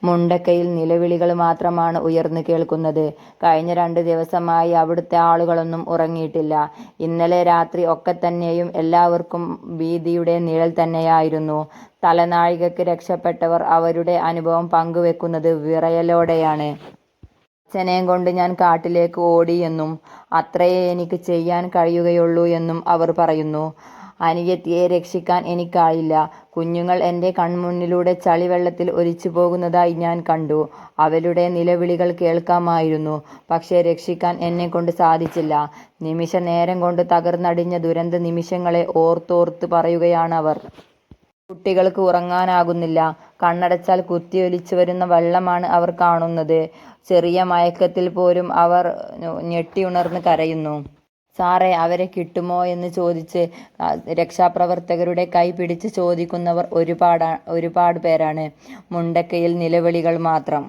മുണ്ടക്കയിൽ നിലവിളികൾ മാത്രമാണ് ഉയർന്നു കേൾക്കുന്നത്. കഴിഞ്ഞ 2 ദിവസമായി അവിടുത്തെ ആളുകളൊന്നും ഉറങ്ങിയിട്ടില്ല. ഇന്നലെ രാത്രി ഒക്കെത്തന്നെയും എല്ലാവർക്കും ഭീതിയുടെ നിഴൽ തന്നെയായിരുന്നു. തലനാഴികയ്ക്ക് രക്ഷപ്പെട്ടവർ അവരുടെ അനുഭവം പങ്കുവെക്കുന്നത് വിറയലോടെയാണ്. അച്ഛനെയും കൊണ്ട് ഞാൻ കാട്ടിലേക്ക് ഓടിയെന്നും അത്രയേ എനിക്ക് ചെയ്യാൻ കഴിയുകയുള്ളൂ എന്നും അവർ പറയുന്നു. അനിയത്തിയെ രക്ഷിക്കാൻ എനിക്കായില്ല. കുഞ്ഞുങ്ങൾ എൻ്റെ കൺമുന്നിലൂടെ ചളിവെള്ളത്തിൽ ഒലിച്ചു പോകുന്നതായി ഞാൻ കണ്ടു. അവരുടെ നിലവിളികൾ കേൾക്കാമായിരുന്നു. പക്ഷേ രക്ഷിക്കാൻ എന്നെക്കൊണ്ട് സാധിച്ചില്ല. നിമിഷ നേരം കൊണ്ട് തകർന്നടിഞ്ഞ ദുരന്ത നിമിഷങ്ങളെ ഓർത്തോർത്ത് പറയുകയാണവർ. കുട്ടികൾക്ക് ഉറങ്ങാനാകുന്നില്ല. കണ്ണടച്ചാൽ കുത്തിയൊലിച്ചു വരുന്ന വെള്ളമാണ് അവർ കാണുന്നത്. ചെറിയ മയക്കത്തിൽ പോലും അവർ ഞെട്ടിയുണർന്ന് കരയുന്നു. സാറേ, അവരെ കിട്ടുമോ എന്ന് ചോദിച്ച് രക്ഷാപ്രവർത്തകരുടെ കൈ പിടിച്ച് ചോദിക്കുന്നവർ ഒരുപാട് പേരാണ്. മുണ്ടക്കയിൽ നിലവിളികൾ മാത്രം.